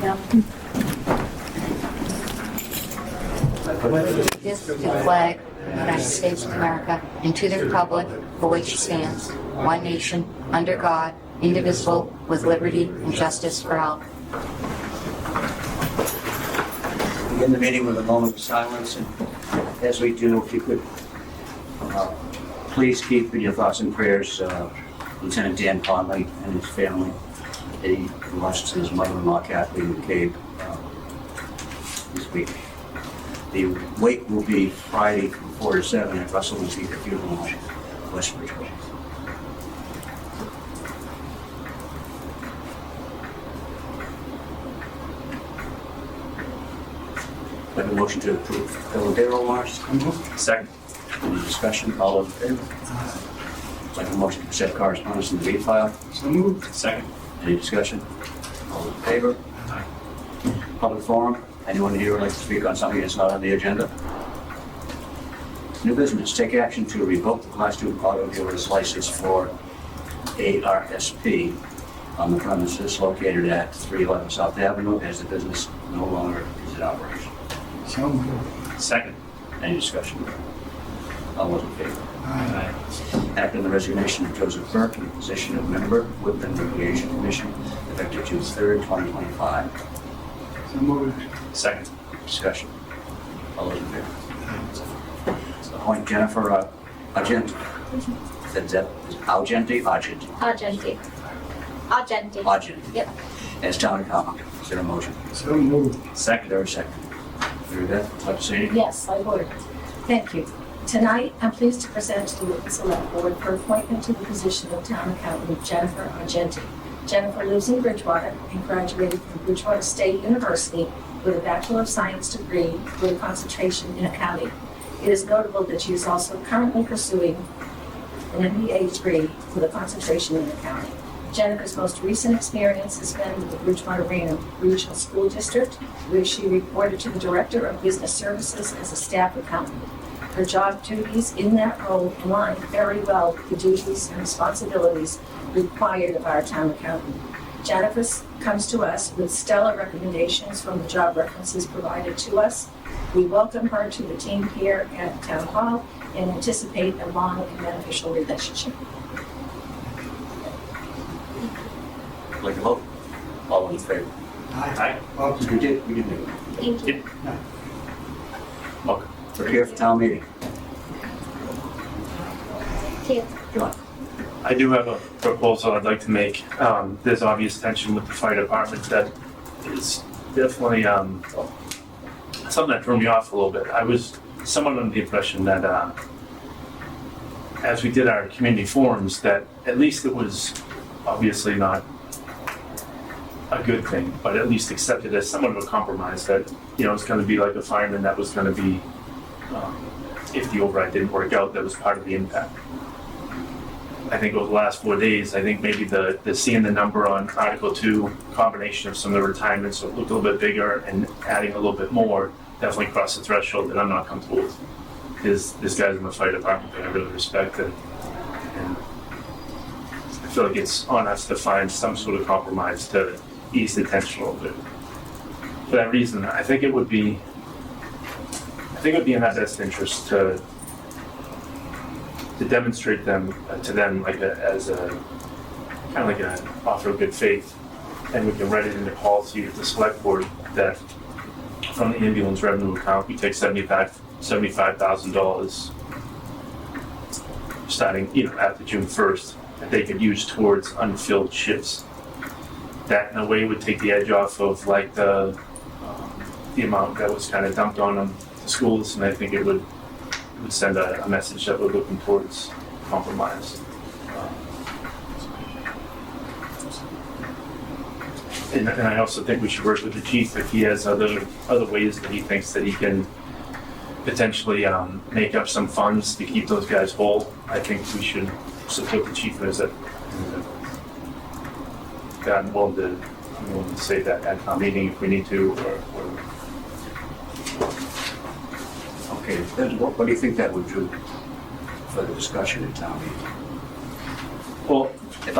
Yeah. This to the flag of the United States of America and to the republic for which it stands, one nation, under God, indivisible, with liberty and justice for all. Begin the meeting with a moment of silence, and as we do, if you could please keep in your thoughts and prayers Lieutenant Dan Conley and his family. He lost his mother-in-law Kathleen McCabe this week. The wake will be Friday from 4 to 7 at Russell and Peter Funeral Home, West Bridgeport. Like a motion to approve bill and payroll warrants. Second. Any discussion? All those in favor? Like a motion to accept correspondence in the date file. So moved. Second. Any discussion? All in favor? Aye. Public forum. Anyone here would like to speak on something that's not on the agenda? New business. Take action to revoke the Class 2 auto dealer's license for ARSP on the premises located at 311 South Avenue as the business no longer is in operation. So moved. Second. Any discussion? All those in favor? Aye. Act on the resignation of Joseph Burke in the position of member, Whitman Recreation Commission, effective June 3rd, 2025. So moved. Second. Discussion. All those in favor? Appoint Jennifer Argenti. Is that Argenti? Argenti. Argenti. Argenti. Argenti. Yep. As town accountant. Is there a motion? So moved. Second. There a second. Mary Beth, like to say anything? Yes, I would. Thank you. Tonight, I'm pleased to present to the Select Board for appointment to the position of Town Accountant Jennifer Argenti. Jennifer lives in Bridgewater and graduated from Bridgewater State University with a Bachelor of Science degree with a concentration in accounting. It is notable that she is also currently pursuing an MBA degree with a concentration in accounting. Jennifer's most recent experience has been with the Bridgewater Regional School District, where she reported to the Director of Business Services as a staff accountant. Her job duties in that role align very well with the duties and responsibilities required of our town accountant. Jennifer comes to us with stellar recommendations from the job references provided to us. We welcome her to the team here at Town Hall and anticipate a long and beneficial relationship. Like a vote? All in favor? Aye. We did do it. Thank you. Welcome. We're here for town meeting. John. I do have a proposal I'd like to make. There's obvious tension with the fire department that is definitely something that threw me off a little bit. I was somewhat under the impression that as we did our community forums, that at least it was obviously not a good thing, but at least accepted as somewhat of a compromise that, you know, it's going to be like a fireman that was going to be, if the override didn't work out, that was part of the impact. I think over the last 4 days, I think maybe the seeing the number on Article 2, combination of some of the retirements that looked a little bit bigger and adding a little bit more, definitely crossed the threshold that I'm not comfortable with. This guy's in the fire department that I really respect, and I feel like it's on us to find some sort of compromise to ease the tension a little bit. For that reason, I think it would be in our best interest to demonstrate to them as a kind of like an offer of good faith, and we can write it into policy with the select board that from the ambulance revenue account we take $75,000 starting after June 1st that they could use towards unfilled shifts. That in a way would take the edge off of like the amount that was kind of dumped on them, the schools, and I think it would send a message that we're looking towards compromise. And I also think we should work with the chief if he has other ways that he thinks that he can potentially make up some funds to keep those guys whole. I think we should support the chief as a I'm willing to say that at our meeting if we need to, or Okay, then what do you think that would do for the discussion at town meeting? well, If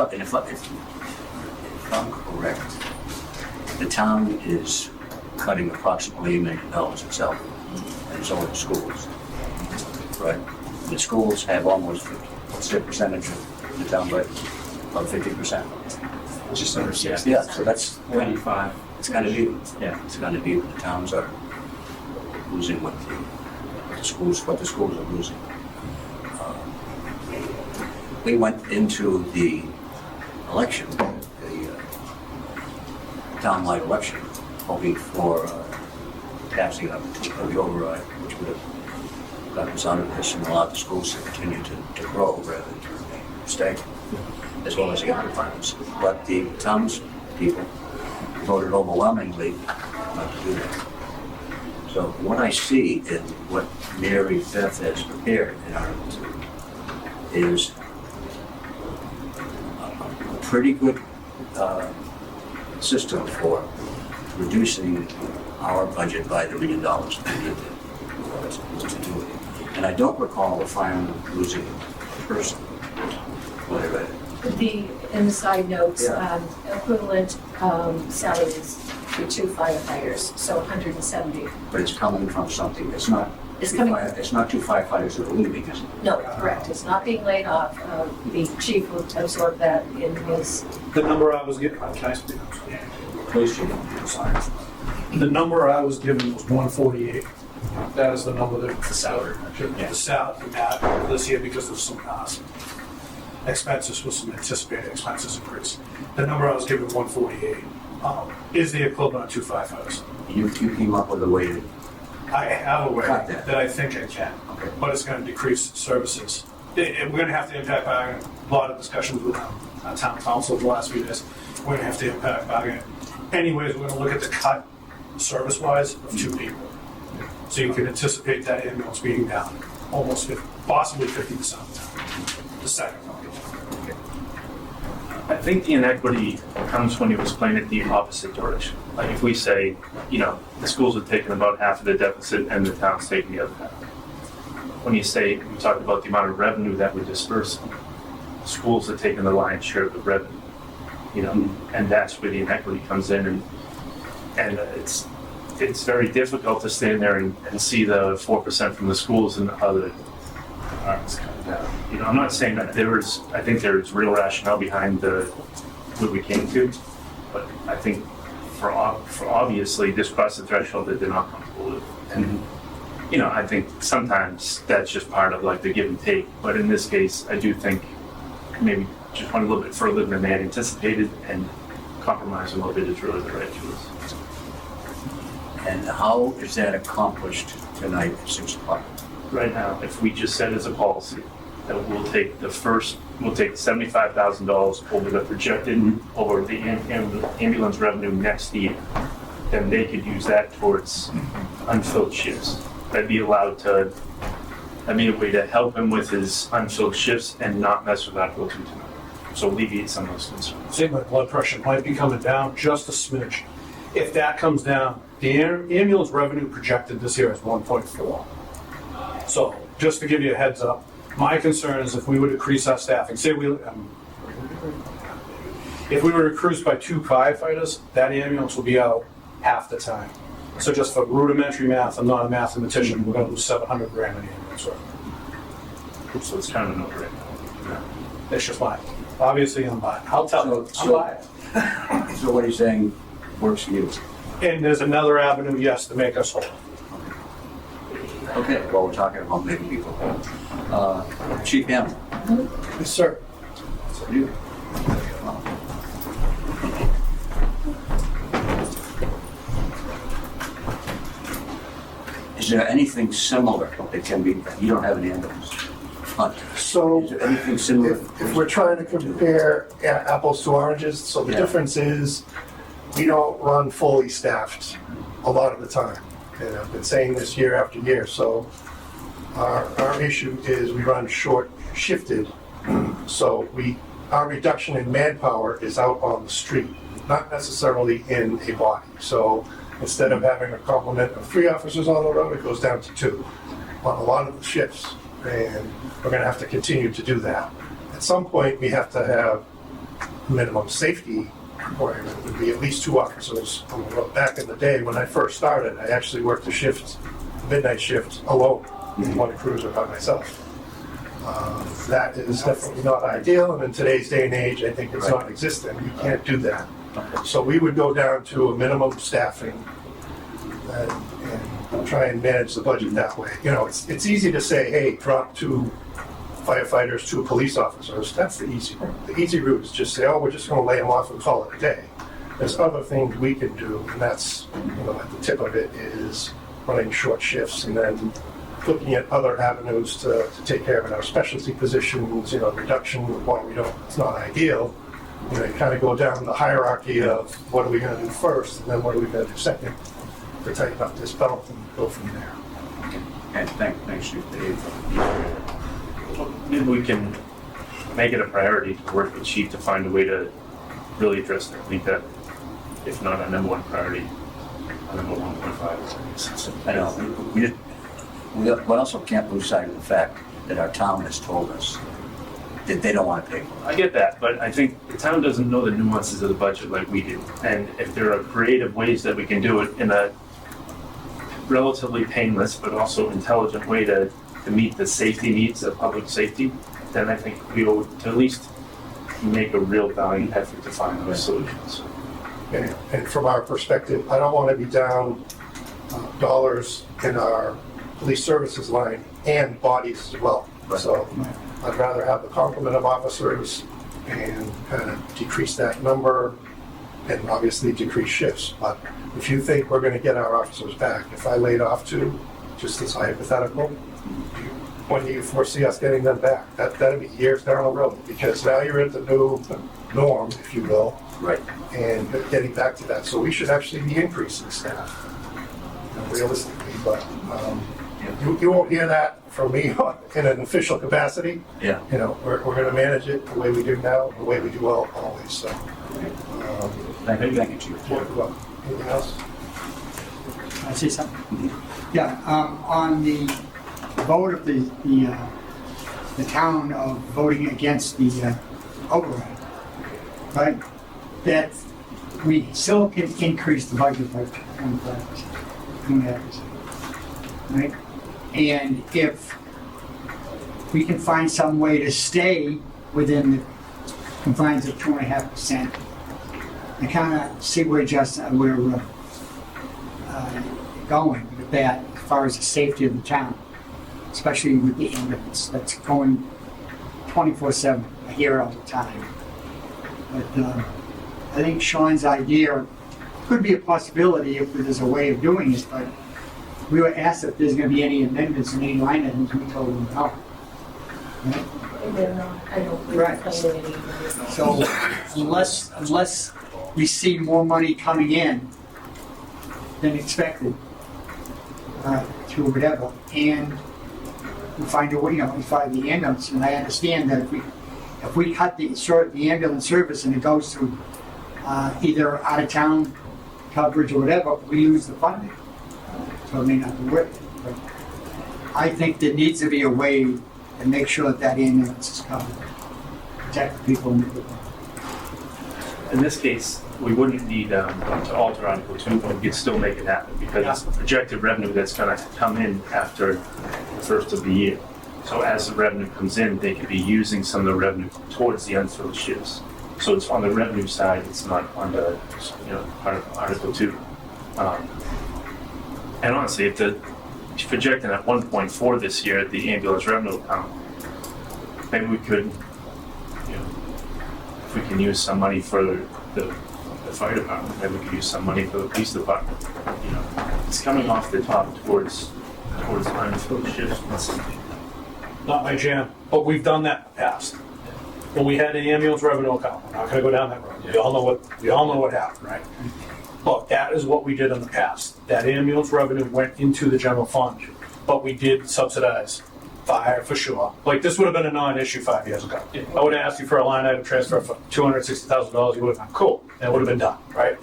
I'm correct, the town is cutting approximately $1 million itself, and so are the schools. Right? The schools have almost 50, what's their percentage of the town budget? About 50%. Just under 60. Yeah, so that's, 25. it's kind of even. Yeah, it's kind of even. The towns are losing what the schools are losing. We went into the election, the townwide election, hoping for passing of the override, which would have gotten us out of this and allowed the schools to continue to grow rather than to remain stagnant, as well as the other departments. But the townspeople voted overwhelmingly not to do that. So what I see in what Mary Beth has prepared in Arlington is a pretty good system for reducing our budget by the $1 million to do it. And I don't recall the firemen losing a person when I read it. In the side notes, Yeah. equivalent salaries for 2 firefighters, so 170. But it's coming from something. It's not. It's coming- It's not 2 firefighters that are leaving, is it? No, correct, it's not being laid off. The chief will absorb that in his, The number I was given, can I speak? Police chief. Sorry. The number I was given was 148. That is the number that. The salary. The salary, that this year because of some expenses, with some anticipated expenses increase. The number I was given, 148, is the equivalent of 2 firefighters. You came up with a way to. I have a way Cut that. that I think I can, Okay. but it's going to decrease services. We're going to have to impact bargaining. A lot of discussions with our town council the last few days. We're going to have to impact bargaining. Anyways, we're going to look at the cut service-wise of 2 people. So you can anticipate that ambulance being down almost 50, possibly 50% of the time. The second one. I think the inequity comes when you explain it the opposite direction. Like if we say, the schools are taking about half of the deficit and the town's taking the other half. When you say, we talked about the amount of revenue that we disperse, schools are taking the lion's share of the revenue, and that's where the inequity comes in. And it's very difficult to stand there and see the 4% from the schools and other departments coming down. I'm not saying that I think there is real rationale behind what we came to, but I think for obviously this crossed the threshold that they're not comfortable with. And, I think sometimes that's just part of like the give and take, but in this case, I do think maybe just went a little bit further than they had anticipated and compromise a little bit is really the right choice. And how is that accomplished tonight at 6 o'clock? Right now, if we just set as a policy that we'll take $75,000 over the projected, over the ambulance revenue next year, then they could use that towards unfilled shifts. That'd be a way to help him with his unfilled shifts and not mess with that go-to tonight. So alleviate some of those concerns. See, my blood pressure might be coming down just a smidge. If that comes down, the ambulance revenue projected this year is 1.4. So, just to give you a heads up, my concern is if we would increase our staffing, if we were to increase by 2 firefighters, that ambulance will be out half the time. So just for rudimentary math, I'm not a mathematician, we're gonna lose $700,000 in ambulance revenue. So it's kind of a no-brainer. That's just mine. Obviously, I'm buying. I'll tell you, I'm buying. So what are you saying works for you? And there's another avenue, yes, to make us whole. Okay, well, we're talking about making people. Chief Hammond. Yes, sir. So you. Is there anything similar that can be, you don't have an ambulance? So Is there anything similar? if we're trying to compare apples to oranges, so the Yeah. difference is we don't run fully staffed a lot of the time. And I've been saying this year after year. So our issue is we run short shifted. So our reduction in manpower is out on the street, not necessarily in a body. So instead of having a complement of 3 officers on the road, it goes down to 2 on a lot of the shifts. And we're going to have to continue to do that. At some point, we have to have minimum safety requirement would be at least 2 officers on the road. Back in the day, when I first started, I actually worked a shift, midnight shift, alone, in one cruiser by myself. That is definitely not ideal, and in today's day and age, I think it's non-existent. You can't do that. So we would go down to a minimum staffing and try and manage the budget that way. You know, it's easy to say, hey, drop 2 firefighters, 2 police officers. That's the easy route. The easy route is just say, oh, we're just going to lay them off and call it a day. There's other things we can do, and that's, you know, at the tip of it is running short shifts and then looking at other avenues to take care of it. Our specialty positions, you know, reduction, while we don't, it's not ideal. You know, you kind of go down the hierarchy of what are we going to do first, and then what are we going to do second to tighten up this belt and go from there. And thanks, Chief Dave. Maybe we can make it a priority to work with Chief to find a way to really address that. I think that, if not our number 1 priority, our number 1.5 I know, we also can't lose sight of the fact that our town has told us that they don't want to pay for it. I get that, but I think the town doesn't know the nuances of the budget like we do. And if there are creative ways that we can do it in a relatively painless but also intelligent way to meet the safety needs of public safety, then I think we owe to at least make a real valiant effort to find those solutions. And from our perspective, I don't want to be down dollars in our police services line and bodies as well. So I'd rather have the complement of officers and kind of decrease that number and obviously decrease shifts. But if you think we're going to get our officers back, if I laid off 2, just as hypothetical, when do you foresee us getting them back? That'd be years down the road, because now you're at the new norm, if you will, Right. and getting back to that. So we should actually be increasing staff, you know, realistically. But you won't hear that from me in an official capacity. Yeah. You know, we're going to manage it the way we do now, the way we do always. So, Thank you, Chief. well, anything else? Can I say something? Yeah, on the vote of the town of voting against the override, right? That we still can increase the budget by 25%, right? And if we can find some way to stay within the confines of 2.5%, I kind of see where we're going with that as far as the safety of the town, especially with the ambulance that's going 24/7. I hear it all the time. But I think Sean's idea could be a possibility if there's a way of doing it, but we were asked if there's going to be any amendments in any line items, we told them no. Right? I don't believe Right. planning any. So unless we see more money coming in than expected, through whatever, and we find a way, we find the ambulance, and I understand that if we cut the ambulance service and it goes to either out of town coverage or whatever, we lose the funding. So it may not be worth it. But I think there needs to be a way to make sure that ambulance is covered, protect the people in the people. In this case, we wouldn't need to alter Article 2, but we could still make it happen because it's projected revenue that's going to come in after the first of the year. So as the revenue comes in, they could be using some of the revenue towards the unfilled shifts. So it's on the revenue side, it's not on the, part of Article 2. And honestly, if it's projecting at 1.4 this year, the ambulance revenue account, maybe we could, if we can use some money for the fire department, maybe we could use some money for the police department. It's coming off the top towards unfilled shifts. Not my jam, but we've done that in the past. When we had the ambulance revenue account, we're not gonna go down that road. We all know what happened, right? But that is what we did in the past. That ambulance revenue went into the general fund, but we did subsidize fire for sure. Like, this would have been a non-issue 5 years ago. I would have asked you for a line item transfer for $260,000, you would have gone, cool, and it would have been done, right?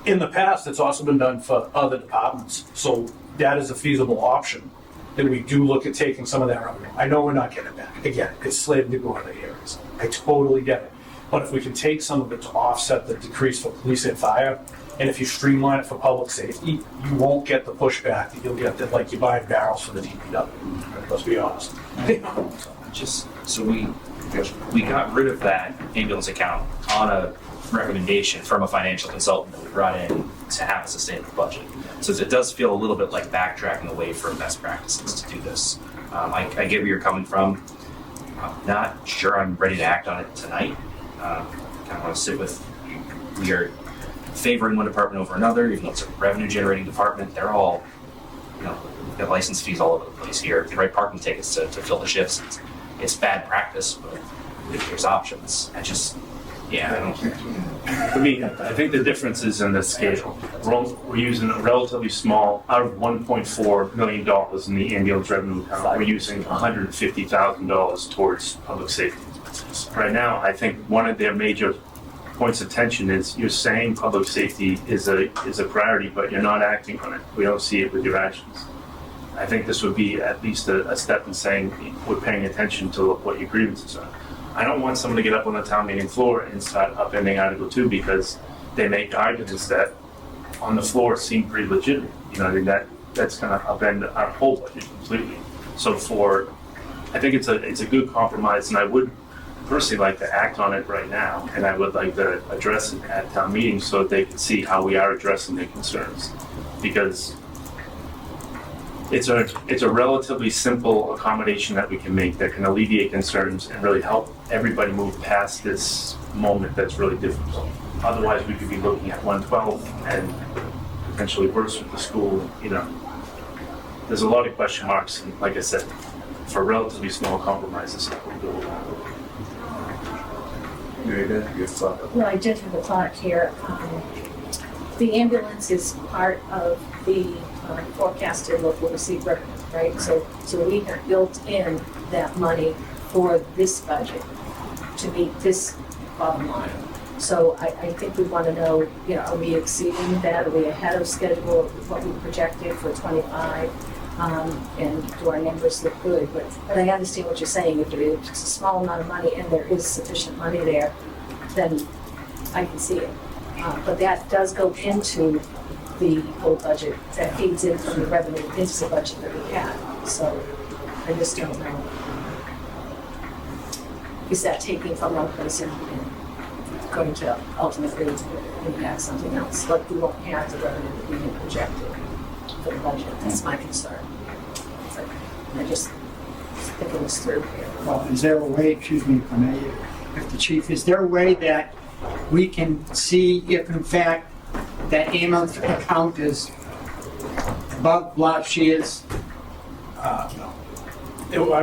In the past, it's also been done for other departments, so that is a feasible option. Then we do look at taking some of that revenue. I know we're not getting it back. Again, it's slated to go other areas. I totally get it. But if we can take some of it to offset the decrease for police and fire, and if you streamline it for public safety, you won't get the pushback that you'll get that, like you buy barrels for the DPW. Let's be honest. Just, so we got rid of that ambulance account on a recommendation from a financial consultant that we brought in to have a sustainable budget. So it does feel a little bit like backtracking away from best practices to do this. I get where you're coming from. I'm not sure I'm ready to act on it tonight. Kind of want to sit with, we are favoring one department over another, even though it's a revenue generating department. They're all, you know, they have license fees all over the place here. They write parking tickets to fill the shifts. It's bad practice, but if there's options, I don't. For me, I think the difference is in the scale. We're using a relatively small, out of $1.4 million in the ambulance revenue account, we're using $150,000 towards public safety. Right now, I think one of their major points of tension is you're saying public safety is a priority, but you're not acting on it. We don't see it with your actions. I think this would be at least a step in saying we're paying attention to what your grievances are. I don't want someone to get up on the town meeting floor and start upending Article 2 because they make arguments that on the floor seem pretty legitimate. You know, I mean, that's going to upend our whole budget completely. So I think it's a good compromise, and I would personally like to act on it right now, and I would like to address it at town meetings so that they can see how we are addressing their concerns. Because it's a relatively simple accommodation that we can make that can alleviate concerns and really help everybody move past this moment that's really difficult. Otherwise, we could be looking at 112 and potentially worse with the school. You know, there's a lot of question marks, and like I said, for relatively small compromises, we'll go along with it. Well, I did have a thought here. The ambulance is part of the forecasted local receipt revenue, right? So we have built in that money for this budget to meet this bottom line. So I think we want to know, you know, are we exceeding that? Are we ahead of schedule, what we projected for 25? And do our numbers look good? But I understand what you're saying. If it's a small amount of money and there is sufficient money there, then I can see it. But that does go into the whole budget. That feeds in from the revenue into the budget that we have. So I just don't know. Is that taking from one place and going to ultimately impact something else? Like we won't have the revenue that we had projected for the budget. That's my concern. But I just thinking this through here. Well, is there a way, excuse me if I may, if the chief, is there a way that we can see if in fact that ambulance account is above last year's? No.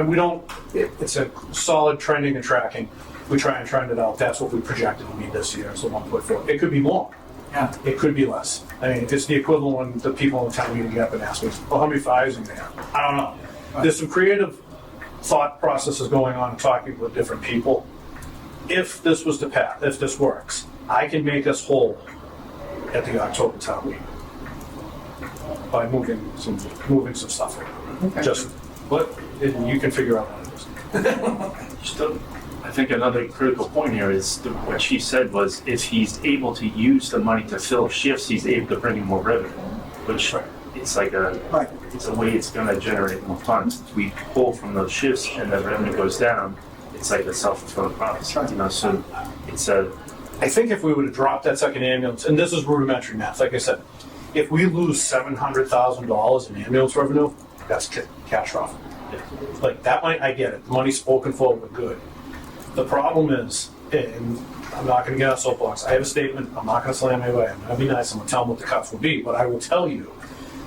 We don't, it's a solid trending and tracking. We try and trend it out. That's what we projected to be this year, so 1.4. It could be more. Yeah. It could be less. I mean, it's the equivalent when the people in the town meeting get up and ask me, well, how many fires in there? I don't know. There's some creative thought processes going on, talking with different people. If this was to pass, if this works, I can make us whole at the October town meeting by moving some stuff around. Okay. Just what, and you can figure out what it is. Still, I think another critical point here is what she said was if he's able to use the money to fill shifts, he's able to bring in more revenue, which it's like it's a way it's going to generate more funds. If we pull from those shifts and the revenue goes down, it's like a self-fulfilling prophecy. You know, so it's I think if we would have dropped that second ambulance, and this is rudimentary math, like I said, if we lose $700,000 in ambulance revenue, that's catastrophic. Like that money, I get it. The money's spoken for, we're good. The problem is, and I'm not going to get on a soapbox. I have a statement. I'm not going to slam anybody. I'm going to be nice. I'm going to tell them what the cuts will be. But I will tell you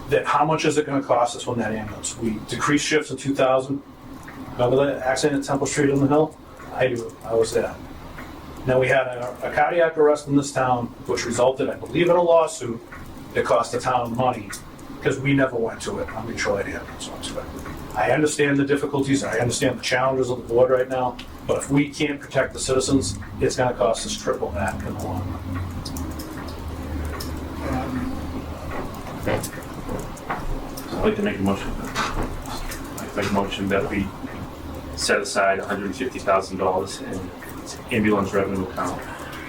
that how much is it going to cost us when that ambulance? We decreased shifts in 2000. Remember that accident at Temple Street on the Hill? I do. I was there. Now we had a cardiac arrest in this town, which resulted, I believe, in a lawsuit that cost the town money because we never went to it on mutual aid ambulance. I understand the difficulties. I understand the challenges of the board right now. But if we can't protect the citizens, it's going to cost us triple that in the long run. I'd like to make a motion. I'd like to make a motion that we set aside $150,000 and ambulance revenue account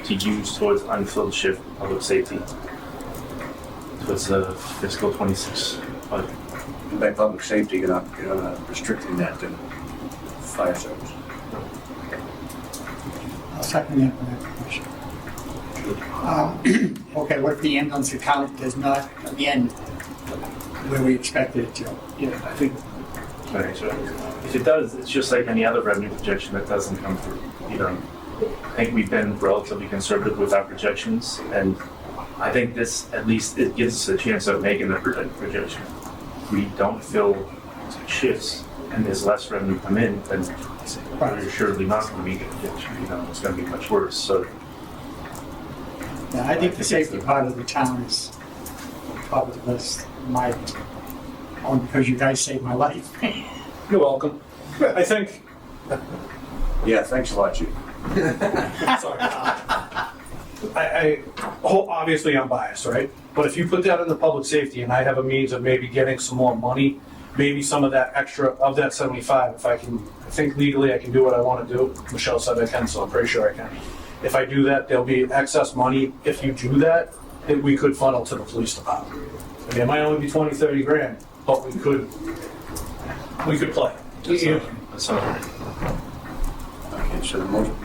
to use towards unfilled shift public safety. Towards the fiscal 26 budget. By public safety, you're not restricting that to fire service. I'll second that motion. Okay, what if the ambulance account does not amend where we expected it to? Yeah, I think. Okay, so if it does, it's just like any other revenue projection that doesn't come through. You know, I think we've been relatively conservative with our projections, and I think this, at least, it gives us a chance of making the projection. We don't fill shifts and there's less revenue come in, then we're surely not going to meet the projection. You know, it's going to be much worse. So Yeah, I think the safety part of the town is top of the list, only because you guys saved my life. You're welcome. I think, Yeah, thanks a lot, Chief. sorry. Obviously I'm biased, right? But if you put that in the public safety and I have a means of maybe getting some more money, maybe some of that extra, of that 75, if I think legally I can do what I want to do. Michelle said I can, so I'm pretty sure I can. If I do that, there'll be excess money. If you do that, that we could funnel to the police department. I mean, it might only be 20, 30 grand, but we could play. that's all. Okay, so the motion,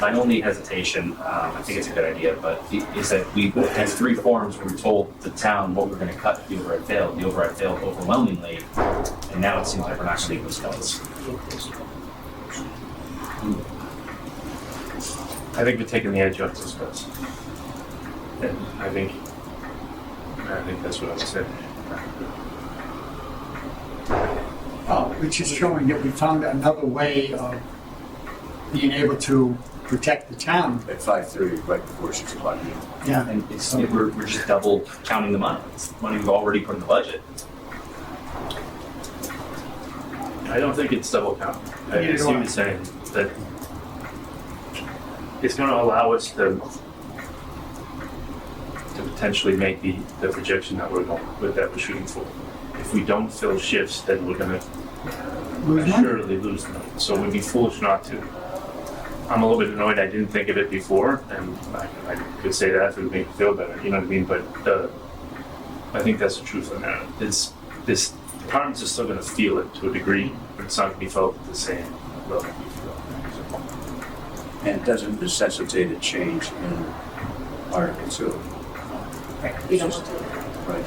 My only hesitation, I think it's a good idea, but is that we had 3 forms where we told the town what we were going to cut if the override failed. The override failed overwhelmingly, and now it seems like we're not going to leave those cuts. I think we're taking the edge off those cuts. And I think that's what I would say. Which is showing that we found another way of being able to protect the town. at 5:30, right before 6 o'clock. Yeah. And we're just double counting the money. It's money we've already put in the budget. I don't think it's double count. I Neither see do I. what you're saying, that it's going to allow us to potentially make the projection that we're shooting for. If we don't fill shifts, then we're going to Lose money. surely lose money. So we'd be foolish not to. I'm a little bit annoyed I didn't think of it before, and I could say that if it would make me feel better, you know what I mean? But I think that's the truth on that. This departments are still going to feel it to a degree, but it's not going to be felt at the same level. And it doesn't necessitate a change in Article 2. You don't want to. Right.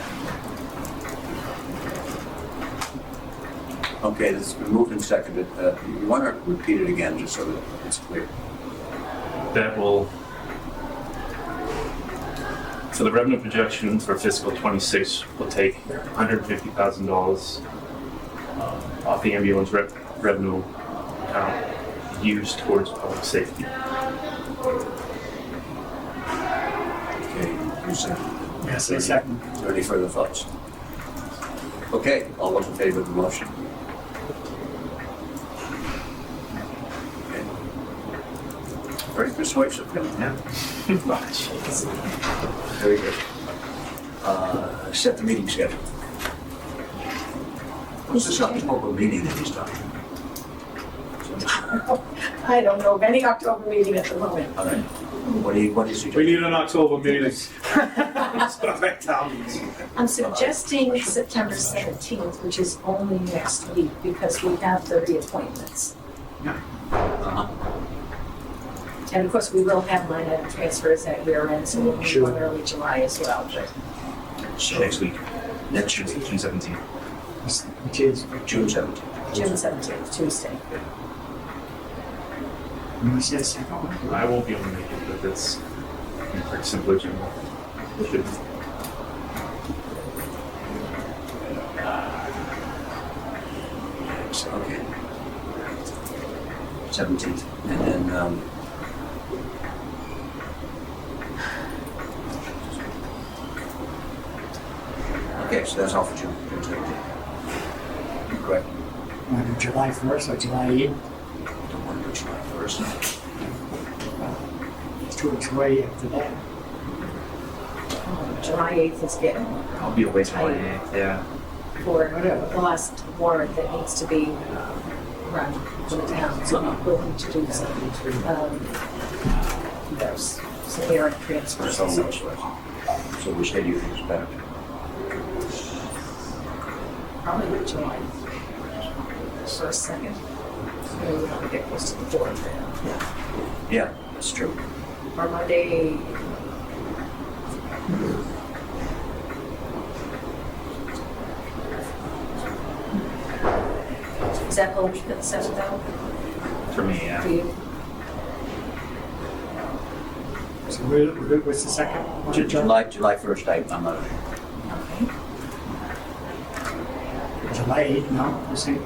Okay, this has been moved and seconded. You want to repeat it again, just so that it's clear? That will, for the revenue projection for fiscal 26, we'll take $150,000 off the ambulance revenue account used towards public safety. Okay, you said. Yes, a second. Is there any further thoughts? Okay, all those in favor of the motion? Okay. Very persuasive, yeah. Very good. Set the meeting schedule. What's this October meeting that he's talking? I don't know of any October meeting at the moment. All right. What do you suggest? We need an October meeting. I'm suggesting September 17th, which is only next week, because we have the reappointments. Uh-huh. And of course, we will have line item transfers at year end, so we'll be one early July as well. But So Next week, next week, June 17th. Which is, June 17th. June 17th, Tuesday. you want to say a second one? I won't be able to make it, but that's pretty simple, Jim. Should- So, okay. 17th. And then, okay, so that's all for June 17th. Correct. Want to do July 1st or July 8th? Don't want to do July 1st. It's 2 weeks away after that. July 8th is getting I'll be away till the 8th, yeah. for the last warrant that needs to be run for the town, so I'm willing to do some, there's some errant transfers and such. So which day do you think is better? Probably July first, second. Maybe we want to get close to the fourth. Yeah. Yeah, that's true. Or Monday. Is that the week of the 7th out For me, for yeah. you? So we're good with the second one, John? July 1st, I'm not, Okay. July 8th, no, the same.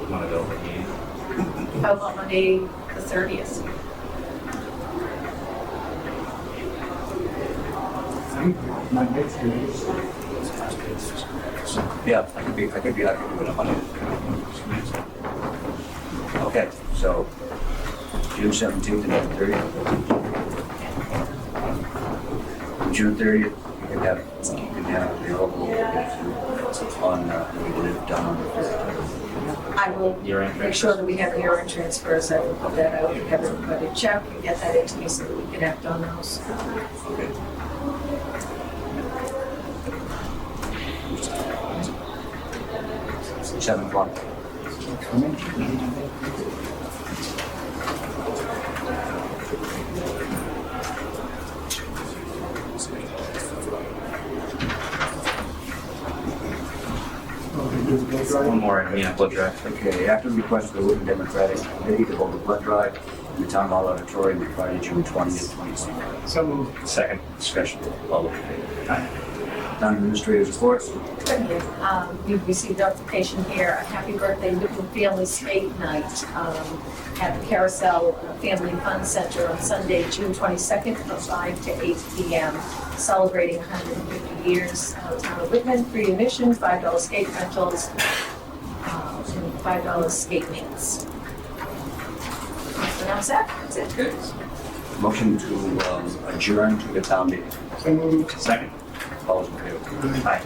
Want to go with you? How about Monday, the 30th? My next day. yeah, I could do it on Monday. Okay, so June 17th and June 30th. June 30th, you can have available on, we live down on the 5th. I will Year-end make sure that we have year-end transfers. I will put that out, have everybody check and get that into me so that we can act on those. Okay. Seven o'clock. One more, yeah, blood drive. Okay, after the request of the Whitman Democratic Committee to hold a blood drive in the Town Hall Auditorium on Friday, June 20th, 2020. So moved. Second. Discussion, all those in favor? Town Administrator's reports. You've received notification here, a happy birthday Whitman Family Skate Night at the Carousel Family Fun Center on Sunday, June 22nd from 5 to 8 p.m. Celebrating 150 years Town of Whitman, free admission, $5 skate rentals, and $5 skate meals. And that's it. Motion to adjourn to the town meeting. So moved. Second. All those in favor? Aye.